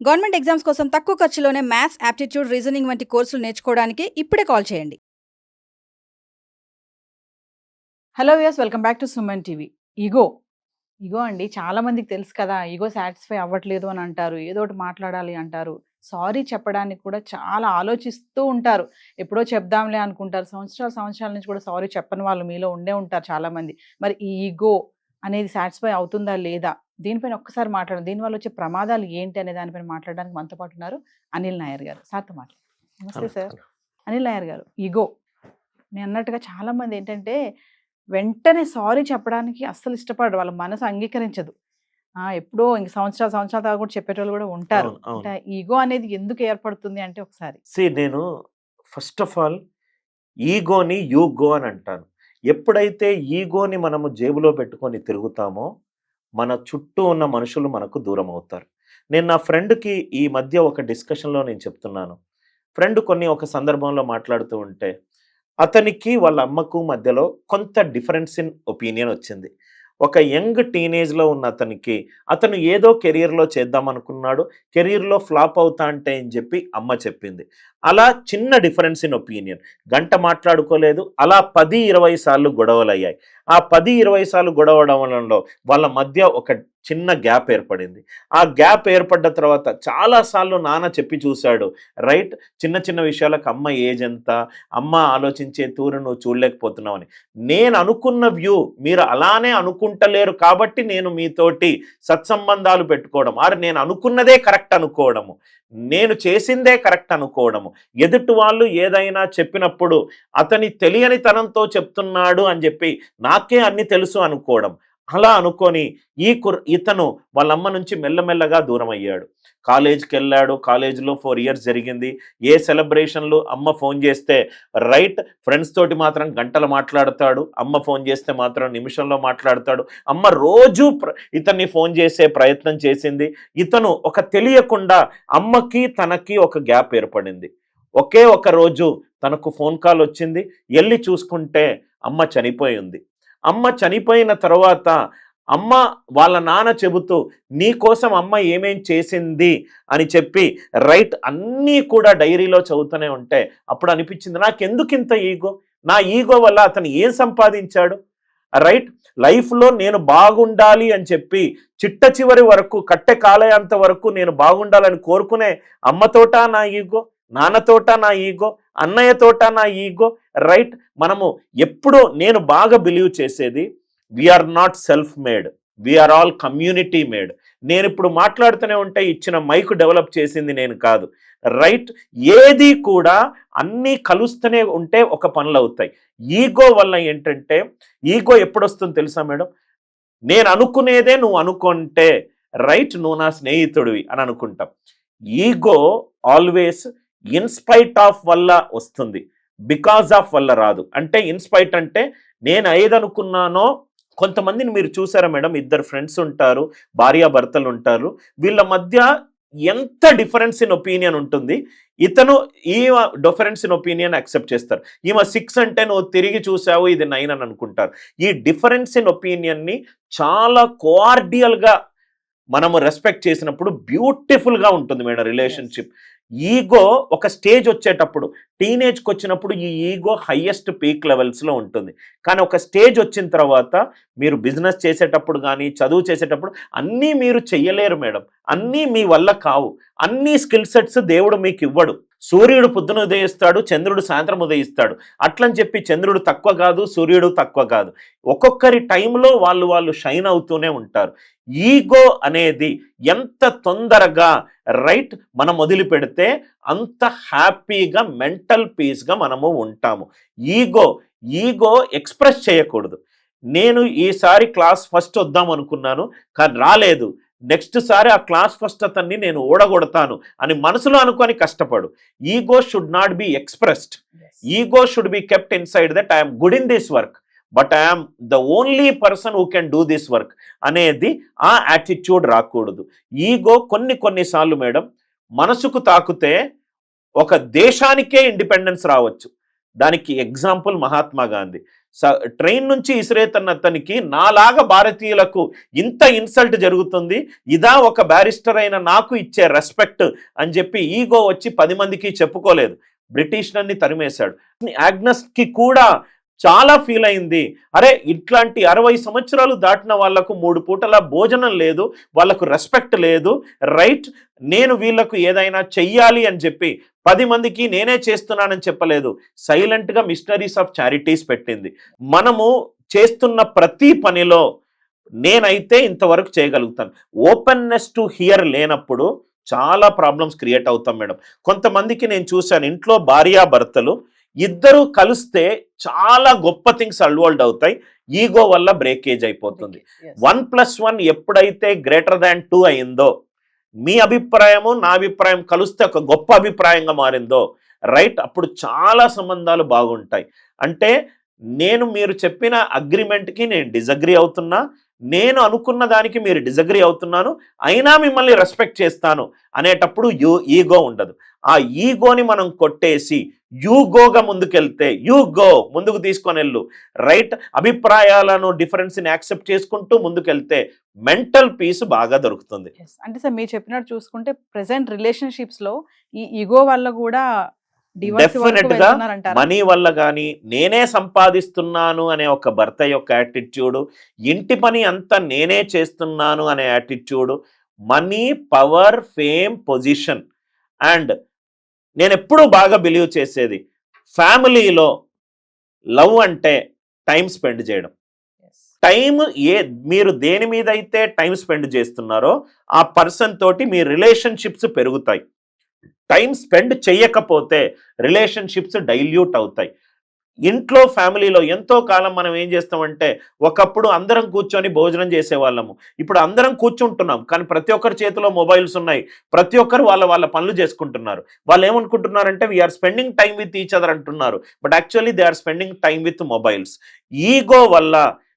Government exams కోసం తక్కువ ఖర్చులోనే maths, aptitude, reasoning వంటి కోర్సులు నేర్చుకోవడానికి ఇప్పుడే కాల్ చేయండి. Hello viewers, welcome back to Suman TV. Ego అండి చాలా మందికి తెలుసు కదా. ఈగో సాటిస్ఫై అవ్వట్లేదు అని అంటారు, ఏదో ఒకటి మాట్లాడాలి అంటారు. సారీ చెప్పడానికి కూడా చాలా ఆలోచిస్తూ ఉంటారు. ఎప్పుడో చెప్దాంలే అనుకుంటారు. సంవత్సరాల నుంచి కూడా సారీ చెప్పని వాళ్ళు మీలో ఉండే ఉంటారు చాలామంది. మరి ఈ ఈగో అనేది సాటిస్ఫై అవుతుందా లేదా, దీనిపైన ఒక్కసారి మాట్లాడడం, దీనివల్ల వచ్చే ప్రమాదాలు ఏంటి అనే దానిపైన మాట్లాడడానికి మనతో పాటు ఉన్నారు అనిల్ నాయర్ గారు. సార్తో మాట్లాడు. నమస్తే సార్. అనిల్ నాయర్ గారు, ఈగో నేను అన్నట్టుగా చాలామంది ఏంటంటే వెంటనే సారీ చెప్పడానికి అస్సలు ఇష్టపడరు, వాళ్ళ మనసు అంగీకరించదు. ఎప్పుడో ఇంక సంవత్సరాల దాకా కూడా చెప్పేటోళ్ళు కూడా ఉంటారు. అంటే ఈగో అనేది ఎందుకు ఏర్పడుతుంది అంటే ఒకసారి నేను ఫస్ట్ ఆఫ్ ఆల్ ఈగోని యూగో అని అంటాను. ఎప్పుడైతే ఈగోని మనము జేబులో పెట్టుకొని తిరుగుతామో మన చుట్టూ ఉన్న మనుషులు మనకు దూరం అవుతారు. నేను నా ఫ్రెండ్కి ఈ మధ్య ఒక డిస్కషన్లో నేను చెప్తున్నాను. ఫ్రెండ్ ఒక సందర్భంలో మాట్లాడుతూ ఉంటే అతనికి వాళ్ళ అమ్మకు మధ్యలో కొంత డిఫరెన్స్ ఇన్ ఒపీనియన్ వచ్చింది. ఒక యంగ్ టీనేజ్లో ఉన్న అతను ఏదో కెరీర్లో చేద్దాం అనుకున్నాడు. కెరీర్లో ఫ్లాప్ అవుతా అంటే అని చెప్పి అమ్మ చెప్పింది. అలా చిన్న డిఫరెన్స్ ఇన్ ఒపీనియన్, గంట మాట్లాడుకోలేదు. అలా 10-20 సార్లు గొడవలు అయ్యాయి. ఆ 10-20 సార్లు గొడవడంలో వాళ్ళ మధ్య ఒక చిన్న గ్యాప్ ఏర్పడింది. ఆ గ్యాప్ ఏర్పడ్డ తర్వాత చాలాసార్లు నాన్న చెప్పి చూశాడు, రైట్, చిన్న చిన్న విషయాలకు అమ్మ ఏజ్ ఎంత, అమ్మ ఆలోచించే తూరు నువ్వు చూడలేకపోతున్నావు అని. నేను అనుకున్న వ్యూ మీరు అలానే అనుకుంటలేరు కాబట్టి నేను మీతోటి సత్సంబంధాలు పెట్టుకోవడం, నేను అనుకున్నదే కరెక్ట్ అనుకోవడము, నేను చేసిందే కరెక్ట్ అనుకోవడము, ఎదుటి వాళ్ళు ఏదైనా చెప్పినప్పుడు అతని తెలియని తనంతో చెప్తున్నాడు అని చెప్పి నాకే అన్ని తెలుసు అనుకోవడం, అలా అనుకొని ఇతను వాళ్ళమ్మ నుంచి మెల్లమెల్లగా దూరం అయ్యాడు. కాలేజ్కి వెళ్ళాడు. కాలేజీలో 4 years జరిగింది. ఏ సెలబ్రేషన్లు అమ్మ ఫోన్ చేస్తే రైట్, ఫ్రెండ్స్ తోటి మాత్రం గంటలు మాట్లాడతాడు, అమ్మ ఫోన్ చేస్తే మాత్రం నిమిషంలో మాట్లాడతాడు. అమ్మ రోజు ఇతన్ని ఫోన్ చేసే ప్రయత్నం చేసింది. ఇతను తెలియకుండా అమ్మకి తనకి ఒక గ్యాప్ ఏర్పడింది. ఒకే ఒక రోజు తనకు ఫోన్ కాల్ వచ్చింది. వెళ్ళి చూసుకుంటే అమ్మ చనిపోయి ఉంది. అమ్మ చనిపోయిన తర్వాత అమ్మ వాళ్ళ నాన్న చెబుతూ నీ కోసం అమ్మ ఏమేం చేసింది అని చెప్పి రైట్ అన్నీ కూడా డైరీలో చదువుతూనే ఉంటే అప్పుడు అనిపించింది, నాకెందుకు ఇంత ఈగో, నా ఈగో వల్ల అతను ఏం సంపాదించాడు, రైట్, లైఫ్లో నేను బాగుండాలి అని చెప్పి చిట్ట చివరి వరకు కట్టె కాలేంత వరకు నేను బాగుండాలని కోరుకునే అమ్మతోట నా ఈగో, నాన్నతోట నా ఈగో, అన్నయ్యతోట నా ఈగో, రైట్. మనము ఎప్పుడో నేను బాగా బిలీవ్ చేసేది, we are not self made, we are all community made. నేను ఇప్పుడు మాట్లాడుతూనే ఉంటే ఇచ్చిన మైక్ డెవలప్ చేసింది నేను కాదు, రైట్. ఏది కూడా అన్నీ కలుస్తూనే ఉంటే ఒక పనులు అవుతాయి. ఈగో వల్ల ఏంటంటే, ఈగో ఎప్పుడొస్తుందో తెలుసా మేడం, నేను అనుకునేదే నువ్వు అనుకుంటే రైట్, నువ్వు నా స్నేహితుడివి అని అనుకుంటాం. ఈగో ఆల్వేస్ ఇన్స్పైట్ ఆఫ్ వల్ల వస్తుంది, బికాజ్ ఆఫ్ వల్ల రాదు. అంటే ఇన్స్పైట్ అంటే నేను ఏదనుకున్నానో, కొంతమందిని మీరు చూసారా మేడం, 2 ఫ్రెండ్స్ ఉంటారు, భార్యాభర్తలు ఉంటారు, వీళ్ళ మధ్య ఎంత డిఫరెన్స్ ఇన్ ఒపీనియన్ ఉంటుంది. ఇతను ఈ డిఫరెన్స్ ఇన్ ఒపీనియన్ యాక్సెప్ట్ చేస్తారు. ఈమె 6 అంటే నువ్వు తిరిగి చూసావు ఇది 9 అని అనుకుంటారు. ఈ డిఫరెన్స్ ఇన్ ఒపీనియన్ని చాలా కోఆర్డియల్గా మనము రెస్పెక్ట్ చేసినప్పుడు బ్యూటిఫుల్గా ఉంటుంది మేడం రిలేషన్షిప్. ఈగో ఒక స్టేజ్ వచ్చేటప్పుడు, టీనేజ్కి వచ్చినప్పుడు ఈ ఈగో హయ్యెస్ట్ పీక్ లెవెల్స్లో ఉంటుంది. కానీ ఒక స్టేజ్ వచ్చిన తర్వాత మీరు బిజినెస్ చేసేటప్పుడు కానీ చదువు చేసేటప్పుడు అన్నీ మీరు చెయ్యలేరు మేడం, అన్నీ మీ వల్ల కావు, అన్ని స్కిల్ సెట్స్ దేవుడు మీకు ఇవ్వడు. సూర్యుడు పొద్దున ఉదయిస్తాడు, చంద్రుడు సాయంత్రం ఉదయిస్తాడు. అట్లని చెప్పి చంద్రుడు తక్కువ కాదు, సూర్యుడు తక్కువ కాదు. ఒక్కొక్కరి టైంలో వాళ్ళు షైన్ అవుతూనే ఉంటారు. ఈగో అనేది ఎంత తొందరగా రైట్ మనం వదిలిపెడితే అంత హ్యాపీగా మెంటల్ పీస్గా మనము ఉంటాము. ఈగో ఎక్స్ప్రెస్ చేయకూడదు. నేను ఈసారి క్లాస్ ఫస్ట్ వద్దాం అనుకున్నాను కానీ రాలేదు, నెక్స్ట్ సారి ఆ క్లాస్ ఫస్ట్ అతన్ని నేను ఓడగొడతాను అని మనసులో అనుకొని కష్టపడు. Ego should not be expressed. Ego should be kept inside that I'm good in this work but I'm the only person who can do this work అనేది ఆ యాటిట్యూడ్ రాకూడదు. ఈగో కొన్నిసార్లు మేడం మనసుకు తాకితే ఒక దేశానికే ఇండిపెండెన్స్ రావచ్చు. దానికి ఎగ్జాంపుల్ మహాత్మా గాంధీ. ట్రైన్ నుంచి ఇసిరేతన్న అతనికి నాలాగా భారతీయులకు ఇంత ఇన్సల్ట్ జరుగుతుంది, ఇదా ఒక బ్యారిస్టర్ అయిన నాకు ఇచ్చే రెస్పెక్ట్ అని చెప్పి ఈగో వచ్చి 10 మందికి చెప్పుకోలేదు, బ్రిటిష్లన్నీ తరిమేశాడు. ఆగ్నస్కి కూడా చాలా ఫీల్ అయింది, అరే ఇట్లాంటి 60 సంవత్సరాలు దాటిన వాళ్లకు 3 పూటల భోజనం లేదు, వాళ్ళకు రెస్పెక్ట్ లేదు, రైట్, నేను వీళ్లకు ఏదైనా చెయ్యాలి అని చెప్పి 10 మందికి నేనే చేస్తున్నానని చెప్పలేదు, సైలెంట్గా మిషనరీస్ ఆఫ్ చారిటీస్ పెట్టింది. మనము చేస్తున్న ప్రతి పనిలో నేనైతే ఇంతవరకు చేయగలుగుతాను. ఓపెన్నెస్ టు హియర్ లేనప్పుడు చాలా ప్రాబ్లమ్స్ క్రియేట్ అవుతాం మేడం. కొంతమందికి నేను చూశాను, ఇంట్లో భార్యాభర్తలు ఇద్దరు కలిస్తే చాలా గొప్ప థింగ్స్ అన్వోల్డ్ అవుతాయి, ఈగో వల్ల బ్రేకేజ్ అయిపోతుంది. 1+1 ఎప్పుడైతే గ్రేటర్ దాన్ 2 అయిందో, మీ అభిప్రాయము నా అభిప్రాయం కలిస్తే ఒక గొప్ప అభిప్రాయంగా మారిందో, రైట్, అప్పుడు చాలా సంబంధాలు బాగుంటాయి. అంటే మీరు చెప్పిన అగ్రిమెంట్కి నేను డిజగ్రీ అవుతున్నా, నేను అనుకున్న దానికి మీరు డిజగ్రీ అవుతున్నాను, అయినా మిమ్మల్ని రెస్పెక్ట్ చేస్తాను అనేటప్పుడు ఈగో ఉండదు. ఆ ఈగోని మనం కొట్టేసి యూగోగా ముందుకెళ్తే, యూగో ముందుకు తీసుకొని వెళ్ళు, రైట్, అభిప్రాయాలను డిఫరెన్స్ని యాక్సెప్ట్ చేసుకుంటూ ముందుకెళ్తే మెంటల్ పీస్ బాగా దొరుకుతుంది. అంటే సార్ మీరు చెప్పినట్టు చూసుకుంటే ప్రెసెంట్ రిలేషన్షిప్స్ లో ఈ ఈగో వల్ల కూడా డెఫినెట్ గా మనీ వల్ల కానీ, నేనే సంపాదిస్తున్నాను అనే ఒక భర్త యొక్క యాటిట్యూడ్, ఇంటి పని అంతా నేనే చేస్తున్నాను అనే attitude, money, power, fame, position. And నేను ఎప్పుడూ బాగా బిలీవ్ చేసేది, ఫ్యామిలీలో లవ్ అంటే టైం స్పెండ్ చేయడం. టైం మీరు దేని మీద అయితే టైం స్పెండ్ చేస్తున్నారో ఆ పర్సన్ తోటి మీ రిలేషన్షిప్స్ పెరుగుతాయి. టైం స్పెండ్ చేయకపోతే రిలేషన్షిప్స్ డైల్యూట్ అవుతాయి. ఇంట్లో ఫ్యామిలీలో ఎంతో కాలం మనం ఏం చేస్తామంటే, ఒకప్పుడు అందరం కూర్చొని భోజనం చేసేవాళ్ళము, ఇప్పుడు అందరం కూర్చుంటున్నాం కానీ ప్రతి ఒక్కరి చేతిలో మొబైల్స్ ఉన్నాయి, ప్రతి ఒక్కరు వాళ్ళ పనులు చేసుకుంటున్నారు. వాళ్ళు ఏమనుకుంటున్నారంటే we are spending time with each other అంటున్నారు, but actually they are spending time with mobiles. Ego వల్ల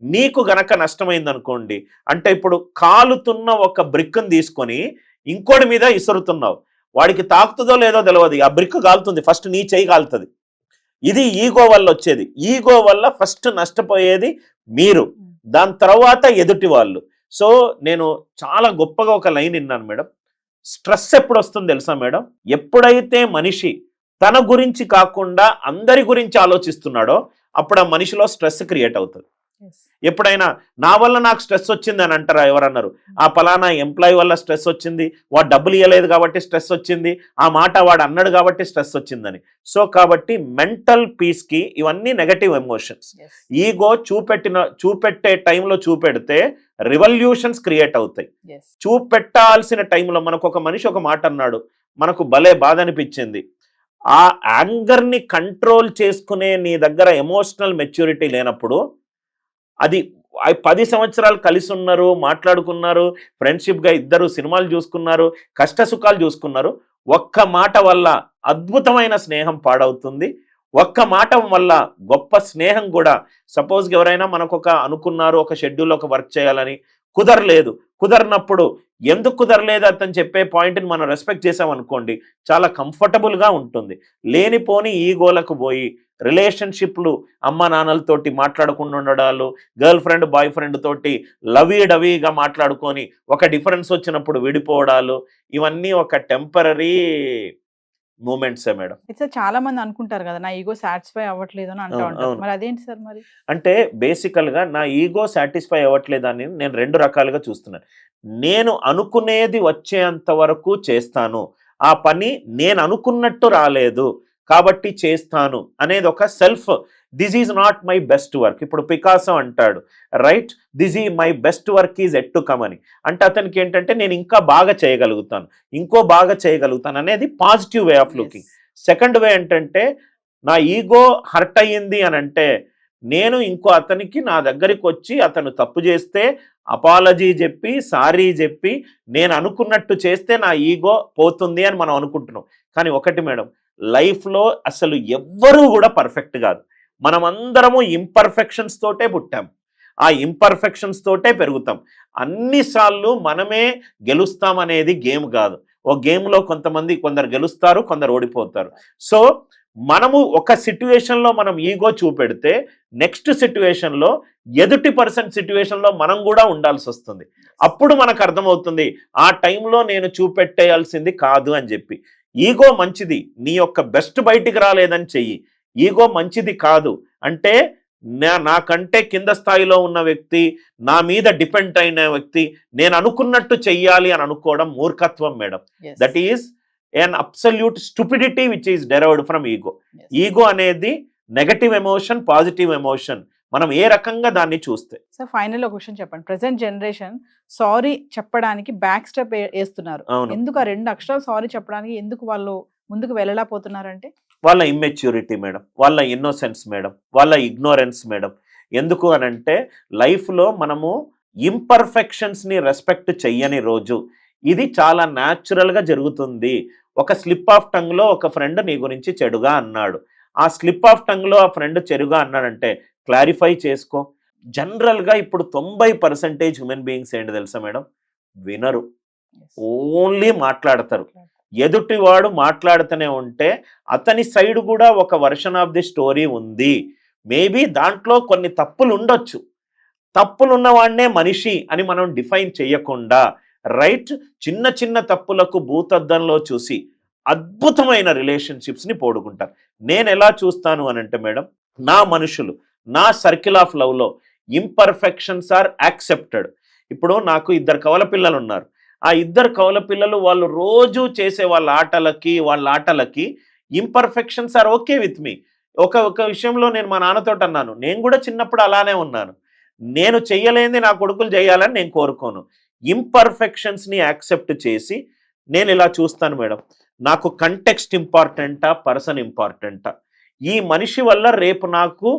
నీకు గనక నష్టమైంది అనుకోండి, అంటే ఇప్పుడు కాలుతున్న ఒక బ్రిక్ను తీసుకొని ఇంకోటి మీద ఇసురుతున్నావు, వాడికి తాకుతుందో లేదో తెలియదు, ఆ బ్రిక్ కాలుతుంది, ఫస్ట్ నీ చెయ్యి కాలుతుంది. ఇది ఈగో వల్ల వచ్చేది. ఈగో వల్ల ఫస్ట్ నష్టపోయేది మీరు, దాని తర్వాత ఎదుటి వాళ్ళు. సో నేను చాలా గొప్పగా ఒక లైన్ విన్నాను మేడం, స్ట్రెస్ ఎప్పుడు వస్తుంది తెలుసా మేడం, ఎప్పుడైతే మనిషి తన గురించి కాకుండా అందరి గురించి ఆలోచిస్తున్నాడో అప్పుడు ఆ మనిషిలో స్ట్రెస్ క్రియేట్ అవుతుంది. ఎప్పుడైనా నా వల్ల నాకు స్ట్రెస్ వచ్చింది అని అంటారా ఎవరన్నారు, ఆ పలానా ఎంప్లాయీ వల్ల స్ట్రెస్ వచ్చింది, వాడు డబ్బులు ఇవ్వలేదు కాబట్టి స్ట్రెస్ వచ్చింది, ఆ మాట వాడు అన్నాడు కాబట్టి స్ట్రెస్ వచ్చిందని. సో కాబట్టి మెంటల్ పీస్కి ఇవన్నీ నెగటివ్ ఎమోషన్స్. ఈగో చూపెట్టే టైంలో చూపెడితే రివల్యూషన్స్ క్రియేట్ అవుతాయి. చూపెట్టాల్సిన టైంలో మనకు ఒక మనిషి ఒక మాట అన్నాడు, మనకు భలే బాధ అనిపించింది, ఆ యాంగర్ని కంట్రోల్ చేసుకునే నీ దగ్గర ఎమోషనల్ మెచ్యూరిటీ లేనప్పుడు, అది 10 సంవత్సరాలు కలిసి ఉన్నారు, మాట్లాడుకున్నారు, ఫ్రెండ్షిప్గా ఇద్దరు సినిమాలు చూసుకున్నారు, కష్ట సుఖాలు చూసుకున్నారు, ఒక్క మాట వల్ల అద్భుతమైన స్నేహం పాడవుతుంది. ఒక్క మాట వల్ల గొప్ప స్నేహం కూడా, సపోజ్గా ఎవరైనా మనకు అనుకున్నారు ఒక షెడ్యూల్ ఒక వర్క్ చేయాలని, కుదరనప్పుడు ఎందుకు కుదరలేదు అతను చెప్పే పాయింట్ని మనం రెస్పెక్ట్ చేసామనుకోండి, చాలా కంఫర్టబుల్గా ఉంటుంది. లేనిపోని ఈగోలకు పోయి రిలేషన్షిప్లు అమ్మ నాన్నలతోటి మాట్లాడకుండా ఉండడాలు, గర్ల్ ఫ్రెండ్ బాయ్ ఫ్రెండ్ తోటి లవీడవీగా మాట్లాడుకొని ఒక డిఫరెన్స్ వచ్చినప్పుడు విడిపోవడాలు, ఇవన్నీ ఒక టెంపరరీ మూమెంట్సే మేడం. ఇట్స్ చాలా మంది అనుకుంటారు కదా, నా ఈగో సాటిస్ఫై అవ్వట్లేదు అని అంటూ ఉంటారు. మరి అదేంటి సార్? మరి అంటే బేసికల్గా నా ఈగో సాటిస్ఫై అవ్వట్లేదని నేను 2 రకాలుగా చూస్తున్నాను. నేను అనుకునేది వచ్చేంత వరకు చేస్తాను, ఆ పని నేను అనుకున్నట్టు రాలేదు కాబట్టి చేస్తాను అనేది ఒక self, this is not my best work. ఇప్పుడు పికాసో అంటాడు, రైట్, దిస్ ఈ my best work is at to come అని. అంటే అతనికి ఏంటంటే నేను ఇంకా బాగా చేయగలుగుతాను, ఇంకో బాగా చేయగలుగుతాను అనేది positive way of looking. Second way ఏంటంటే నా ఈగో హర్ట్ అయ్యింది అని అంటే, నేను ఇంకో అతనికి నా దగ్గరికి వచ్చి అతను తప్పు చేస్తే అపాలజీ చెప్పి సారీ చెప్పి నేను అనుకున్నట్టు చేస్తే నా ఈగో పోతుంది అని మనం అనుకుంటున్నాం. కానీ ఒకటి మేడం, లైఫ్లో అసలు ఎవ్వరూ కూడా పర్ఫెక్ట్ కాదు, మనం అందరము ఇంపర్ఫెక్షన్స్ తోటే పుట్టాం, ఆ ఇంపర్ఫెక్షన్స్ తోటే పెరుగుతాం. అన్నిసార్లు మనమే గెలుస్తామనేది గేమ్ కాదు. ఓ గేమ్లో కొందరు గెలుస్తారు, కొందరు ఓడిపోతారు. సో మనము ఒక సిట్యుయేషన్లో మనం ఈగో చూపెడితే నెక్స్ట్ సిట్యుయేషన్లో ఎదుటి పర్సన్ సిట్యుయేషన్లో మనం కూడా ఉండాల్సి వస్తుంది. అప్పుడు మనకు అర్థమవుతుంది ఆ టైంలో నేను చూపెట్టేయాల్సింది కాదు అని చెప్పి. ఈగో మంచిది, నీ యొక్క బెస్ట్ బయటికి రాలేదని చెయ్యి. ఈగో మంచిది కాదు అంటే నాకంటే కింద స్థాయిలో ఉన్న వ్యక్తి, నా మీద డిపెండ్ అయిన వ్యక్తి నేను అనుకున్నట్టు చెయ్యాలి అని అనుకోవడం మూర్ఖత్వం madam. That is an absolute stupidity which is derived from ego. Ego అనేది నెగటివ్ ఎమోషన్, పాజిటివ్ ఎమోషన్. మనం ఏ రకంగా దాన్ని చూస్తే. సో ఫైనల్ ఒక క్వశ్చన్ చెప్పండి. ప్రెసెంట్ జనరేషన్ సారీ చెప్పడానికి బ్యాక్ స్టెప్ వేస్తున్నారు. ఎందుకు ఆ 2 అక్షరాలు సారీ చెప్పడానికి ఎందుకు వాళ్ళు ముందుకు వెళ్ళలేకపోతున్నారంటే వాళ్ళ ఇమ్మెచ్యూరిటీ మేడం, వాళ్ళ ఇన్నోసెన్స్ మేడం, వాళ్ళ ఇగ్నోరెన్స్ మేడం. ఎందుకు అనంటే లైఫ్లో మనము ఇంపర్ఫెక్షన్స్ని రెస్పెక్ట్ చెయ్యని రోజు ఇది చాలా న్యాచురల్గా జరుగుతుంది. ఒక స్లిప్ ఆఫ్ టంగ్లో ఒక ఫ్రెండ్ నీ గురించి చెడుగా అన్నాడు. ఆ స్లిప్ ఆఫ్ టంగ్లో ఆ ఫ్రెండ్ చెడుగా అన్నాడంటే క్లారిఫై చేసుకో. జనరల్గా ఇప్పుడు 90% హ్యూమన్ బీయింగ్స్ ఏంటి తెలుసా మేడం, వినరు, ఓన్లీ మాట్లాడతారు. ఎదుటివాడు మాట్లాడుతూనే ఉంటే అతని సైడ్ కూడా ఒక వర్షన్ ఆఫ్ ది స్టోరీ ఉంది. మేబీ దాంట్లో కొన్ని తప్పులు ఉండొచ్చు. తప్పులున్నవాడినే మనిషి అని మనం డిఫైన్ చేయకుండా రైట్ చిన్న చిన్న తప్పులకు భూతద్దంలో చూసి అద్భుతమైన రిలేషన్షిప్స్ని పోడుకుంటారు. నేను ఎలా చూస్తాను అనంటే మేడం, నా మనుషులు, నా సర్కిల్ ఆఫ్ లవ్లో ఇంపర్ఫెక్షన్స్ ఆర్ యాక్సెప్టెడ్. ఇప్పుడు నాకు 2 కవల పిల్లలు ఉన్నారు. ఆ 2 కవల పిల్లలు వాళ్ళు రోజు చేసే వాళ్ళ ఆటలకి imperfections are okay with me. ఒక విషయంలో నేను మా నాన్నతో అన్నాను, నేను కూడా చిన్నప్పుడు అలానే ఉన్నాను. నేను చెయ్యలేనిది నా కొడుకులు చేయాలని నేను కోరుకోను. ఇంపర్ఫెక్షన్స్ని యాక్సెప్ట్ చేసి నేను ఇలా చూస్తాను మేడం, నాకు కంటెక్స్ట్ ఇంపార్టెంటా, పర్సన్ ఇంపార్టెంటా, ఈ మనిషి వల్ల రేపు నాకు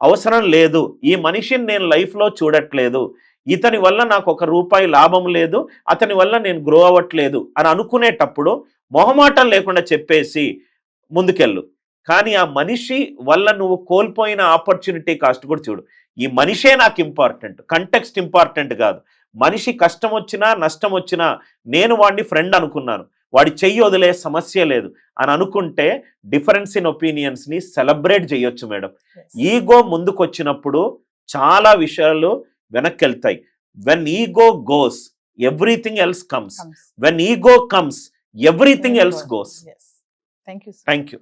అవసరం లేదు, ఈ మనిషిని నేను లైఫ్లో చూడట్లేదు, ఇతని వల్ల నాకు ₹1 లాభం లేదు, అతని వల్ల నేను గ్రో అవ్వట్లేదు అని అనుకునేటప్పుడు మొహమాటం లేకుండా చెప్పేసి ముందుకెళ్ళు. కానీ ఆ మనిషి వల్ల నువ్వు కోల్పోయిన ఆపర్చునిటీ కాస్ట్ కూడా చూడు. ఈ మనిషే నాకు ఇంపార్టెంట్, కంటెక్స్ట్ ఇంపార్టెంట్ కాదు. మనిషి కష్టం వచ్చినా నష్టం వచ్చినా నేను వాడిని ఫ్రెండ్ అనుకున్నాను, వాడి చెయ్యి వదిలే సమస్య లేదు అని అనుకుంటే డిఫరెన్స్ ఇన్ ఒపీనియన్స్ని సెలబ్రేట్ చేయొచ్చు మేడం. ఈగో ముందుకు వచ్చినప్పుడు చాలా విషయాలు వెనక్కి వెళ్తాయి. When ego goes everything else comes. When ego comes everything else goes. Thank you. Thank you.